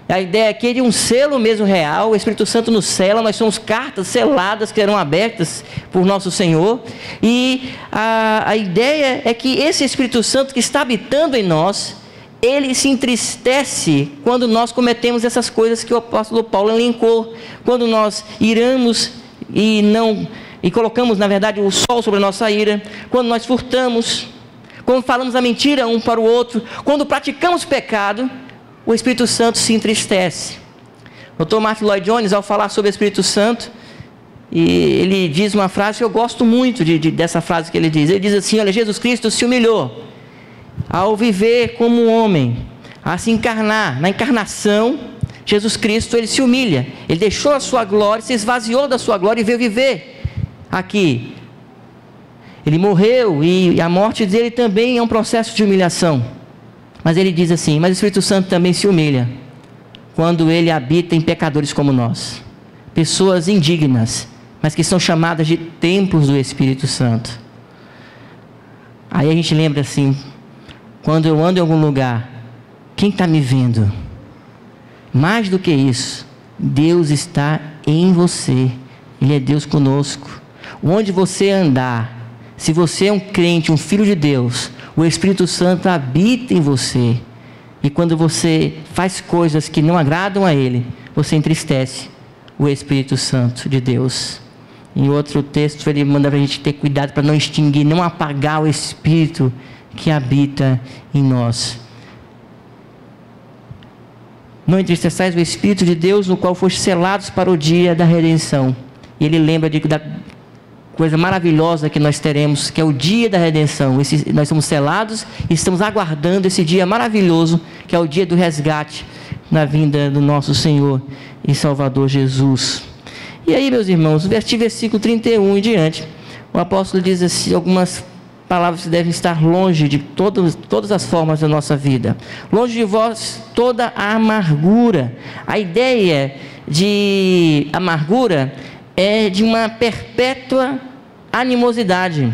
A ideia aqui é de um selo mesmo real, o Espírito Santo nos sela, nós somos cartas seladas que serão abertas por nosso Senhor. E a ideia é que esse Espírito Santo que está habitando em nós, ele se entristece quando nós cometemos essas coisas que o apóstolo Paulo elencou. Quando nós iramos e colocamos, na verdade, o sol sobre a nossa ira. Quando nós furtamos. Quando falamos a mentira um para o outro. Quando praticamos pecado, o Espírito Santo se entristece. O Dr. Martin Lloyd Jones, ao falar sobre o Espírito Santo, ele diz uma frase que eu gosto muito dessa frase que ele diz. Ele diz assim: olha, Jesus Cristo se humilhou ao viver como um homem, a se encarnar. Na encarnação, Jesus Cristo, ele se humilha. Ele deixou a sua glória, se esvaziou da sua glória e veio viver aqui. Ele morreu e a morte dele também é um processo de humilhação. Mas ele diz assim: mas o Espírito Santo também se humilha quando ele habita em pecadores como nós. Pessoas indignas, mas que são chamadas de templos do Espírito Santo. Aí a gente lembra assim: quando eu ando em algum lugar, quem está me vendo? Mais do que isso, Deus está em você. Ele é Deus conosco. Onde você andar, se você é um crente, um filho de Deus, o Espírito Santo habita em você. E quando você faz coisas que não agradam a Ele, você entristece o Espírito Santo de Deus. Em outro texto, ele manda para a gente ter cuidado para não extinguir, não apagar o Espírito que habita em nós. Não entristeçais o Espírito de Deus, no qual foste selados para o dia da redenção. E ele lembra da coisa maravilhosa que nós teremos, que é o dia da redenção. Nós somos selados e estamos aguardando esse dia maravilhoso, que é o dia do resgate, na vinda do nosso Senhor e Salvador Jesus. E aí, meus irmãos, versículo 31 em diante, o apóstolo diz assim, algumas palavras que devem estar longe de todas as formas da nossa vida. Longe de vós toda a amargura. A ideia de amargura é de uma perpétua animosidade.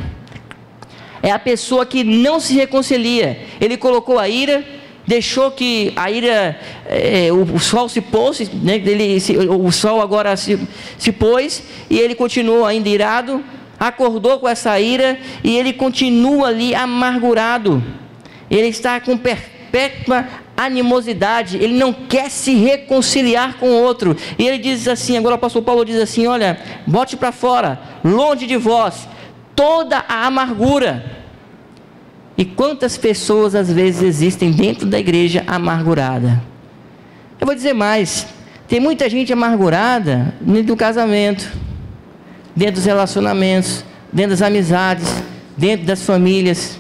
É a pessoa que não se reconcilia. Ele colocou a ira, deixou que a ira, o sol se pôs, né? O sol agora se pôs, e ele continuou ainda irado, acordou com essa ira, e ele continua ali amargurado. Ele está com perpétua animosidade, ele não quer se reconciliar com o outro. E ele diz assim, agora o apóstolo Paulo diz assim: olha, bote para fora, longe de vós, toda a amargura. E quantas pessoas às vezes existem dentro da igreja amargurada? Eu vou dizer mais: tem muita gente amargurada dentro do casamento, dentro dos relacionamentos, dentro das amizades, dentro das famílias.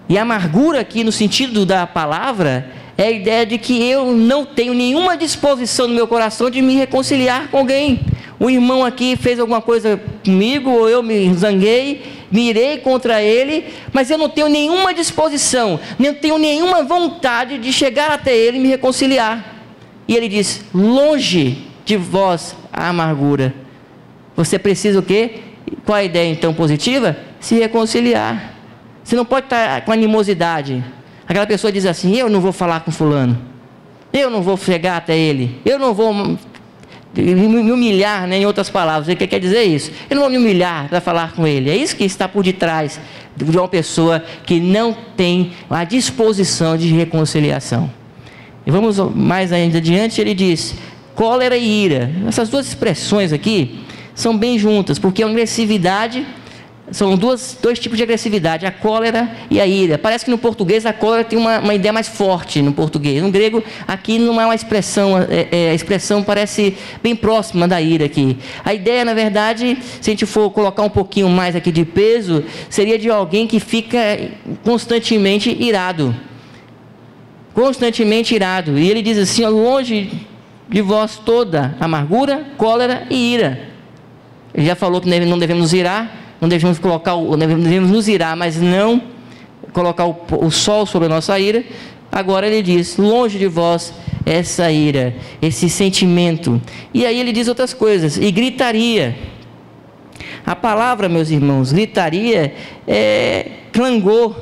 E a amargura aqui, no sentido da palavra, é a ideia de que eu não tenho nenhuma disposição no meu coração de me reconciliar com alguém. O irmão aqui fez alguma coisa comigo, ou eu me zanguei, me irei contra ele, mas eu não tenho nenhuma disposição, não tenho nenhuma vontade de chegar até ele e me reconciliar. E ele diz: longe de vós a amargura. Você precisa o quê? Qual a ideia então positiva? Se reconciliar. Você não pode estar com animosidade. Aquela pessoa diz assim: eu não vou falar com fulano, eu não vou chegar até ele, eu não vou me humilhar, né? Em outras palavras, ele quer dizer isso: eu não vou me humilhar para falar com ele. É isso que está por detrás de uma pessoa que não tem a disposição de reconciliação. E vamos mais ainda adiante, ele diz: cólera e ira. Essas duas expressões aqui são bem juntas, porque a agressividade, são dois tipos de agressividade, a cólera e a ira. Parece que no português a cólera tem uma ideia mais forte no português. No grego, aqui não é uma expressão, a expressão parece bem próxima da ira aqui. A ideia, na verdade, se a gente for colocar um pouquinho mais aqui de peso, seria de alguém que fica constantemente irado. Constantemente irado. E ele diz assim: longe de vós toda amargura, cólera e ira. Ele já falou que não devemos nos irar. Não devemos devemos nos irar, mas não colocar o sol sobre a nossa ira. Agora ele diz: longe de vós essa ira, esse sentimento. E aí ele diz outras coisas. E gritaria. A palavra, meus irmãos, gritaria é clangor,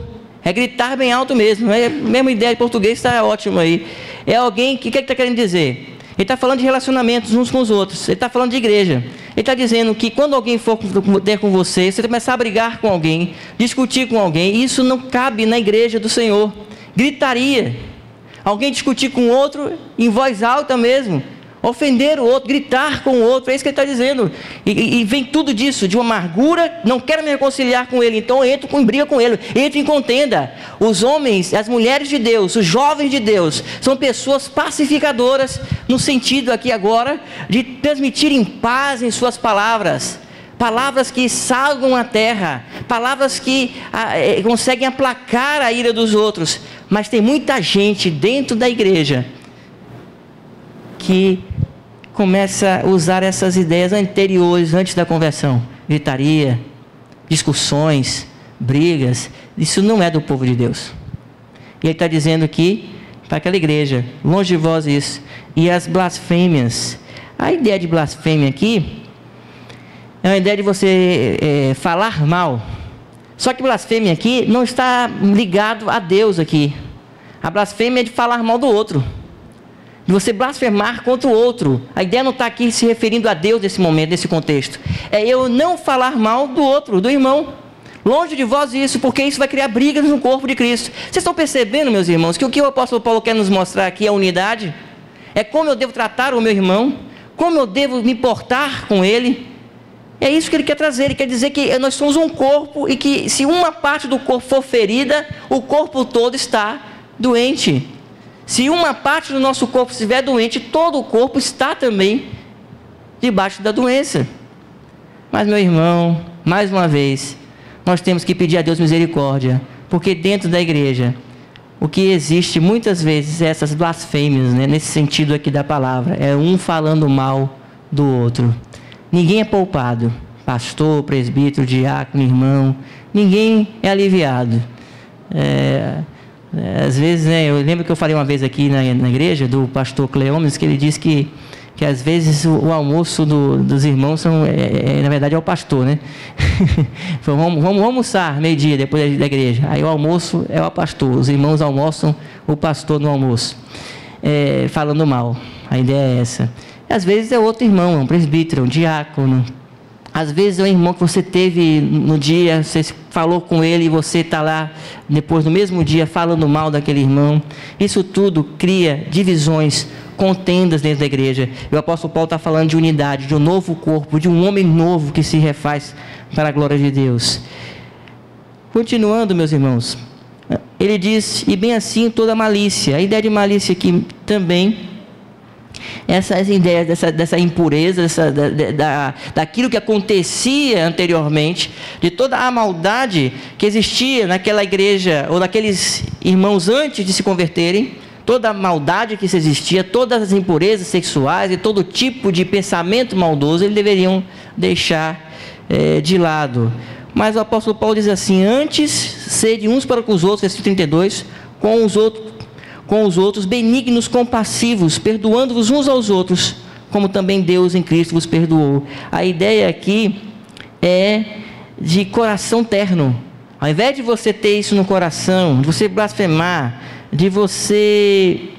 é gritar bem alto mesmo. É a mesma ideia de português, está ótimo aí. É alguém que, o que ele está querendo dizer? Ele está falando de relacionamentos uns com os outros. Ele está falando de igreja. Ele está dizendo que quando alguém for ter com você, você começar a brigar com alguém, discutir com alguém, isso não cabe na igreja do Senhor. gritaria, alguém discutir com o outro em voz alta mesmo, ofender o outro, gritar com o outro, é isso que ele está dizendo. E vem tudo disso, de uma amargura, não quero me reconciliar com ele, então eu entro em briga com ele, entro em contenda. Os homens, as mulheres de Deus, os jovens de Deus, são pessoas pacificadoras, no sentido aqui agora, de transmitirem paz em suas palavras. Palavras que salgam a terra, palavras que conseguem aplacar a ira dos outros. Mas tem muita gente dentro da igreja que começa a usar essas ideias anteriores, antes da conversão. Gritaria, discussões, brigas. Isso não é do povo de Deus. E ele está dizendo aqui, para aquela igreja, longe de vós isso. E as blasfêmias. A ideia de blasfêmia aqui é uma ideia de você falar mal. Só que blasfêmia aqui não está ligado a Deus aqui. A blasfêmia é de falar mal do outro, de você blasfemar contra o outro. A ideia não está aqui se referindo a Deus nesse momento, nesse contexto. É eu não falar mal do outro, do irmão. Longe de vós isso, porque isso vai criar brigas no corpo de Cristo. Vocês estão percebendo, meus irmãos, que o que o apóstolo Paulo quer nos mostrar aqui é a unidade? É como eu devo tratar o meu irmão, como eu devo me portar com ele. É isso que ele quer trazer. Ele quer dizer que nós somos um corpo e que se uma parte do corpo for ferida, o corpo todo está doente. Se uma parte do nosso corpo estiver doente, todo o corpo está também debaixo da doença. Mas, meu irmão, mais uma vez, nós temos que pedir a Deus misericórdia, porque dentro da igreja, o que existe muitas vezes é essas blasfêmias, né? Nesse sentido aqui da palavra, é um falando mal do outro. Ninguém é poupado, pastor, presbítero, diácono, irmão, ninguém é aliviado. Às vezes, né, eu lembro que eu falei uma vez aqui na igreja, do pastor Cleomes, que ele disse que às vezes o almoço dos irmãos na verdade é o pastor, né? vamos almoçar meio-dia depois da igreja. Aí o almoço é o pastor, os irmãos almoçam o pastor no almoço, falando mal. A ideia é essa. Às vezes é outro irmão, é um presbítero, um diácono. Às vezes é um irmão que você teve no dia, você falou com ele e você está lá, depois no mesmo dia, falando mal daquele irmão. Isso tudo cria divisões, contendas dentro da igreja. E o apóstolo Paulo está falando de unidade, de um novo corpo, de um homem novo que se refaz para a glória de Deus. Continuando, meus irmãos, ele diz, e bem assim toda malícia. A ideia de malícia aqui também, essas ideias dessa impureza, daquilo que acontecia anteriormente, de toda a maldade que existia naquela igreja, ou naqueles irmãos antes de se converterem, toda a maldade que existia, todas as impurezas sexuais e todo tipo de pensamento maldoso, eles deveriam deixar de lado. Mas o apóstolo Paulo diz assim, antes sede uns para com os outros, versículo 32, com os outros benignos, compassivos, perdoando-vos uns aos outros, como também Deus em Cristo vos perdoou. A ideia aqui é de coração terno. Ao invés de você ter isso no coração, de você blasfemar, de você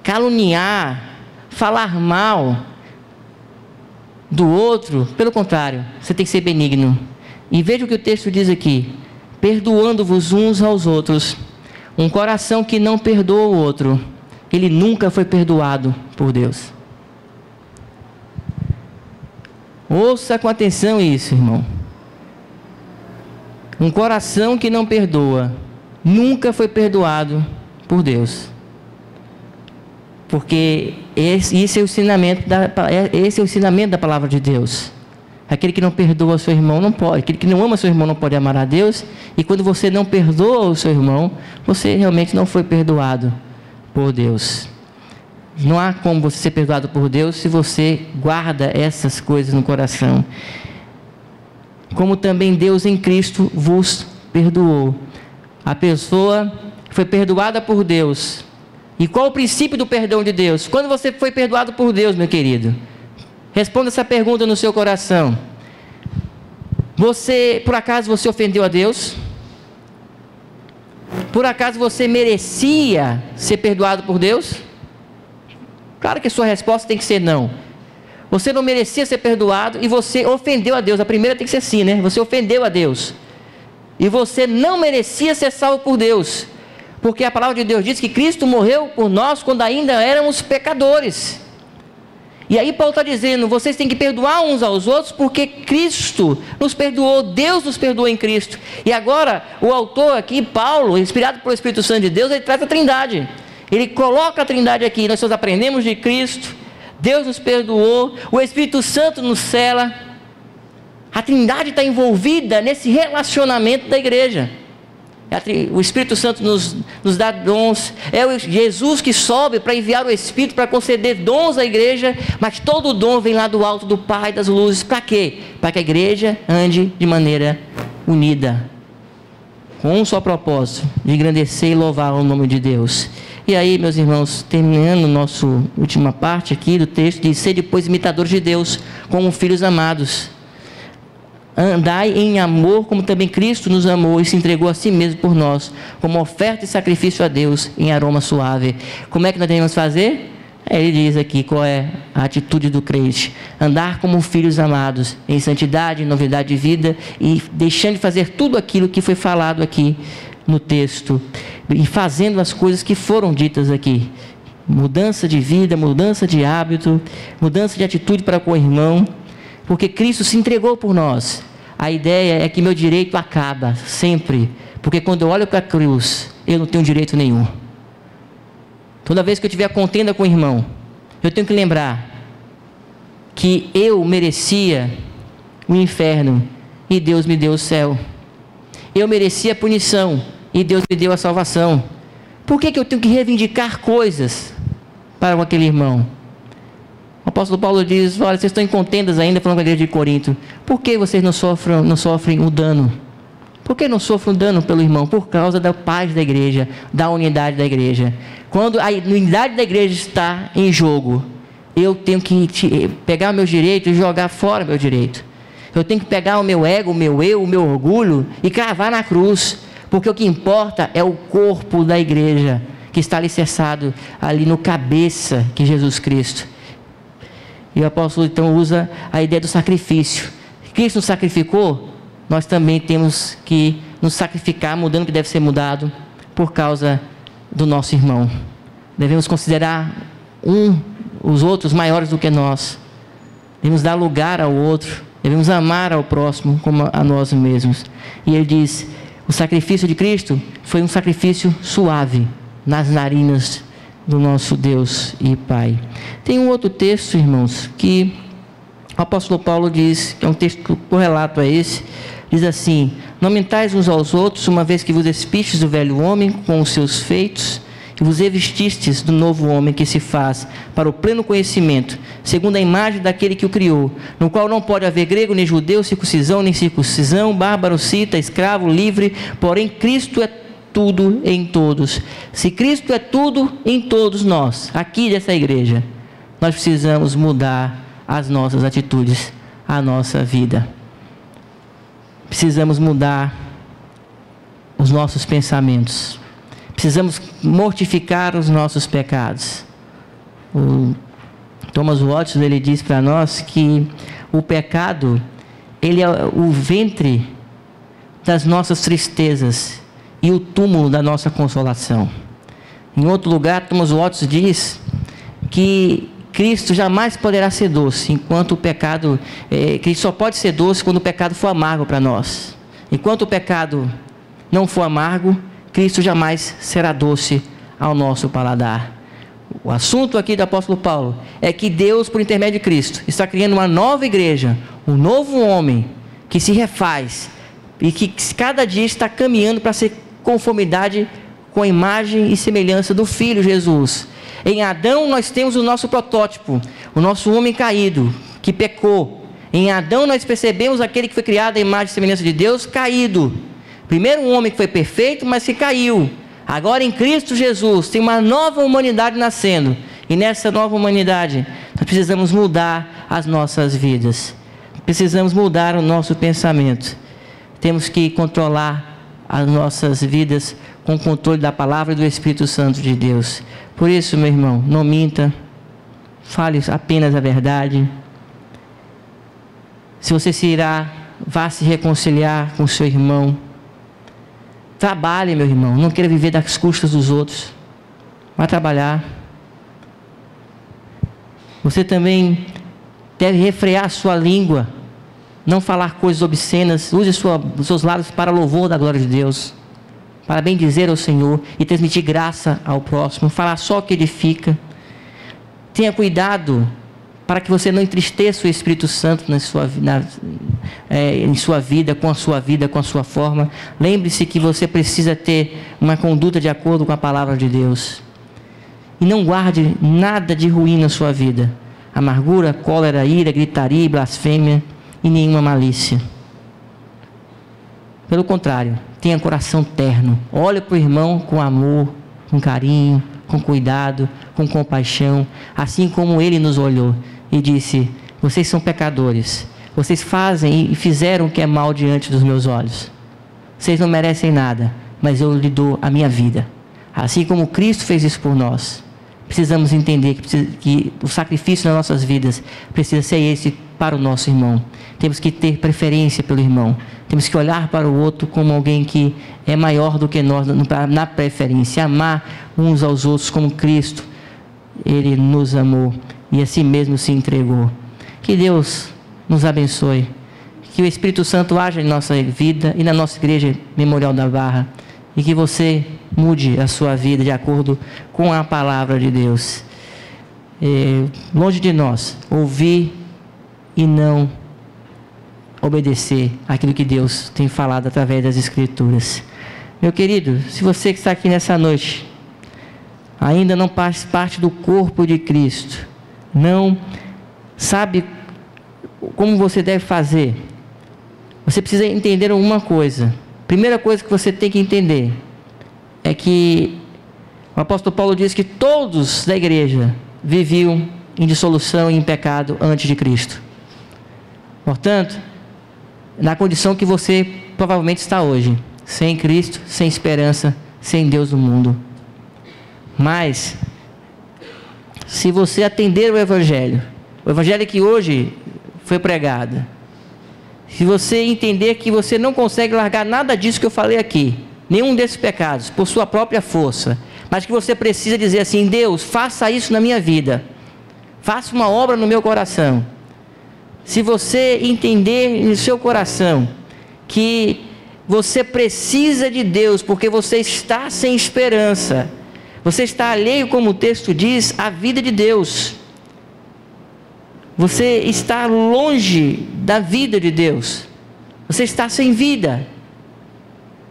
caluniar, falar mal do outro, pelo contrário, você tem que ser benigno. E veja o que o texto diz aqui, perdoando-vos uns aos outros. Um coração que não perdoa o outro, ele nunca foi perdoado por Deus. Ouça com atenção isso, irmão. Um coração que não perdoa, nunca foi perdoado por Deus. Porque esse é o ensinamento da palavra de Deus. Aquele que não perdoa seu irmão não pode. Aquele que não ama seu irmão não pode amar a Deus. E quando você não perdoa o seu irmão, você realmente não foi perdoado por Deus. Não há como você ser perdoado por Deus se você guarda essas coisas no coração. Como também Deus em Cristo vos perdoou. A pessoa foi perdoada por Deus. E qual o princípio do perdão de Deus? Quando você foi perdoado por Deus, meu querido? Responda essa pergunta no seu coração. Por acaso você ofendeu a Deus? Por acaso você merecia ser perdoado por Deus? Claro que a sua resposta tem que ser não. Você não merecia ser perdoado e você ofendeu a Deus. A primeira tem que ser sim, né? Você ofendeu a Deus. E você não merecia ser salvo por Deus. Porque a palavra de Deus diz que Cristo morreu por nós quando ainda éramos pecadores. E aí Paulo está dizendo, vocês têm que perdoar uns aos outros, porque Cristo nos perdoou, Deus nos perdoou em Cristo. E agora, o autor aqui, Paulo, inspirado pelo Espírito Santo de Deus, ele traz a Trindade. Ele coloca a Trindade aqui, nós aprendemos de Cristo, Deus nos perdoou, o Espírito Santo nos cela. A Trindade está envolvida nesse relacionamento da igreja. O Espírito Santo nos dá dons. É o Jesus que sobe para enviar o Espírito para conceder dons à igreja, mas todo o dom vem lá do alto do Pai das luzes. Para quê? Para que a igreja ande de maneira unida, com um só propósito, de engrandecer e louvar o nome de Deus. E aí, meus irmãos, terminando nossa última parte aqui do texto, diz: sede, pois, imitadores de Deus, como filhos amados. Andai em amor, como também Cristo nos amou e se entregou a si mesmo por nós, como oferta e sacrifício a Deus em aroma suave. Como é que nós devemos fazer? Ele diz aqui qual é a atitude do crente: andar como filhos amados, em santidade, em novidade de vida, e deixando de fazer tudo aquilo que foi falado aqui no texto, e fazendo as coisas que foram ditas aqui. Mudança de vida, mudança de hábito, mudança de atitude para com o irmão, porque Cristo se entregou por nós. A ideia é que meu direito acaba sempre, porque quando eu olho para a cruz, eu não tenho direito nenhum. Toda vez que eu tiver contenda com o irmão, eu tenho que lembrar que eu merecia o inferno e Deus me deu o céu. Eu merecia a punição e Deus me deu a salvação. Por que eu tenho que reivindicar coisas para aquele irmão? O apóstolo Paulo diz: olha, vocês estão em contendas ainda, falando com a igreja de Corinto. Por que vocês não sofrem o dano? Por que não sofrem o dano pelo irmão? Por causa da paz da igreja, da unidade da igreja. Quando a unidade da igreja está em jogo, eu tenho que pegar o meu direito e jogar fora o meu direito. Eu tenho que pegar o meu ego, o meu eu, o meu orgulho e cravar na cruz. Porque o que importa é o corpo da igreja, que está alicerçado ali no cabeça, que é Jesus Cristo. E o apóstolo então usa a ideia do sacrifício. Cristo nos sacrificou, nós também temos que nos sacrificar, mudando o que deve ser mudado, por causa do nosso irmão. Devemos considerar os outros maiores do que nós. Devemos dar lugar ao outro. Devemos amar ao próximo como a nós mesmos. E ele diz: o sacrifício de Cristo foi um sacrifício suave nas narinas do nosso Deus e Pai. Tem um outro texto, irmãos, que o apóstolo Paulo diz, que é um texto correlato a esse, diz assim: não mentais uns aos outros, uma vez que vos despistes do velho homem com os seus feitos, e vos revestistes do novo homem, que se faz para o pleno conhecimento, segundo a imagem daquele que o criou, no qual não pode haver grego nem judeu, circuncisão nem circuncisão, bárbaro, cita, escravo, livre, porém Cristo é tudo em todos. Se Cristo é tudo em todos nós, aqui dessa igreja, nós precisamos mudar as nossas atitudes, a nossa vida. Precisamos mudar os nossos pensamentos. Precisamos mortificar os nossos pecados. O Thomas Watson, ele diz para nós que o pecado, ele é o ventre das nossas tristezas e o túmulo da nossa consolação. Em outro lugar, Thomas Watson diz que Cristo jamais poderá ser doce, enquanto o pecado, Cristo só pode ser doce quando o pecado for amargo para nós. Enquanto o pecado não for amargo, Cristo jamais será doce ao nosso paladar. O assunto aqui do apóstolo Paulo é que Deus, por intermédio de Cristo, está criando uma nova igreja, um novo homem que se refaz e que cada dia está caminhando para ser conformidade com a imagem e semelhança do Filho Jesus. Em Adão nós temos o nosso protótipo, o nosso homem caído, que pecou. Em Adão nós percebemos aquele que foi criado à imagem e semelhança de Deus, caído. Primeiro um homem que foi perfeito, mas que caiu. Agora em Cristo Jesus tem uma nova humanidade nascendo. E nessa nova humanidade nós precisamos mudar as nossas vidas. Precisamos mudar o nosso pensamento. Temos que controlar as nossas vidas com o controle da palavra e do Espírito Santo de Deus. Por isso, meu irmão, não minta, fale apenas a verdade. Se você se irá, vá se reconciliar com seu irmão. Trabalhe, meu irmão. Não queira viver das custas dos outros. Vai trabalhar. Você também deve refrear a sua língua. Não falar coisas obscenas. Use os seus lábios para louvor da glória de Deus. Para bendizer ao Senhor e transmitir graça ao próximo. Falar só o que edifica. Tenha cuidado para que você não entristeça o Espírito Santo em sua vida, com a sua forma. Lembre-se que você precisa ter uma conduta de acordo com a palavra de Deus. E não guarde nada de ruim na sua vida. Amargura, cólera, ira, gritaria, blasfêmia e nenhuma malícia. Pelo contrário, tenha coração terno. Olhe para o irmão com amor, com carinho, com cuidado, com compaixão, assim como ele nos olhou e disse: vocês são pecadores, vocês fazem e fizeram o que é mal diante dos meus olhos, vocês não merecem nada, mas eu lhe dou a minha vida. Assim como Cristo fez isso por nós, precisamos entender que o sacrifício nas nossas vidas precisa ser esse para o nosso irmão. Temos que ter preferência pelo irmão, temos que olhar para o outro como alguém que é maior do que nós na preferência, amar uns aos outros como Cristo, Ele nos amou e a si mesmo se entregou. Que Deus nos abençoe, que o Espírito Santo haja em nossa vida e na nossa igreja Memorial da Barra, e que você mude a sua vida de acordo com a palavra de Deus. Longe de nós ouvir e não obedecer aquilo que Deus tem falado através das Escrituras. Meu querido, se você que está aqui nessa noite ainda não faz parte do corpo de Cristo, não sabe como você deve fazer, você precisa entender uma coisa. Primeira coisa que você tem que entender é que o apóstolo Paulo diz que todos da igreja viviam em dissolução e em pecado antes de Cristo. Portanto, na condição que você provavelmente está hoje, sem Cristo, sem esperança, sem Deus no mundo. Mas, se você atender o Evangelho que hoje foi pregado, se você entender que você não consegue largar nada disso que eu falei aqui, nenhum desses pecados, por sua própria força, mas que você precisa dizer assim: Deus, faça isso na minha vida, faça uma obra no meu coração. Se você entender no seu coração que você precisa de Deus, porque você está sem esperança, você está alheio, como o texto diz, à vida de Deus, você está longe da vida de Deus, você está sem vida,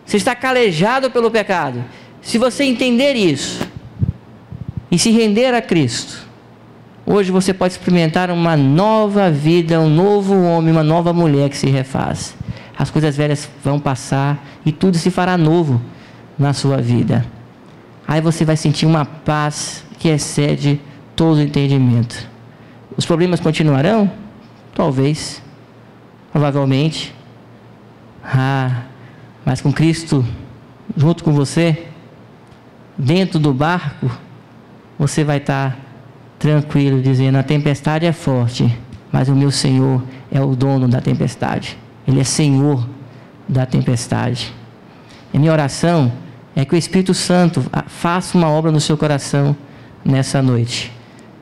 você está calejado pelo pecado. Se você entender isso e se render a Cristo, hoje você pode experimentar uma nova vida, um novo homem, uma nova mulher que se refaz. As coisas velhas vão passar e tudo se fará novo na sua vida. Aí você vai sentir uma paz que excede todo o entendimento. Os problemas continuarão? Talvez, provavelmente. Mas com Cristo junto com você, dentro do barco, você vai estar tranquilo, dizendo: a tempestade é forte, mas o meu Senhor é o dono da tempestade. Ele é Senhor da tempestade. E minha oração é que o Espírito Santo faça uma obra no seu coração nessa noite.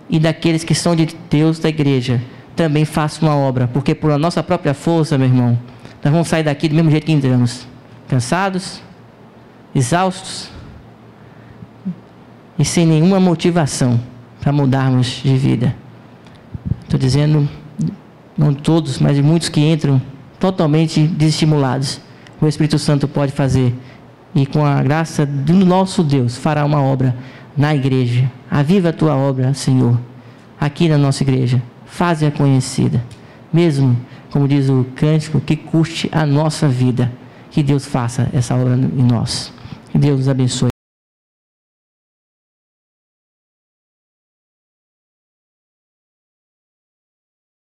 E daqueles que são de Deus, da igreja, também faça uma obra. Porque por a nossa própria força, meu irmão, nós vamos sair daqui do mesmo jeito que entramos. Cansados, exaustos e sem nenhuma motivação para mudarmos de vida. Estou dizendo, não todos, mas muitos que entram totalmente desestimulados. O Espírito Santo pode fazer, e com a graça do nosso Deus fará uma obra na igreja. Aviva a tua obra, Senhor, aqui na nossa igreja, faze-a conhecida, mesmo, como diz o cântico, que custe a nossa vida. Que Deus faça essa obra em nós. Que Deus nos abençoe.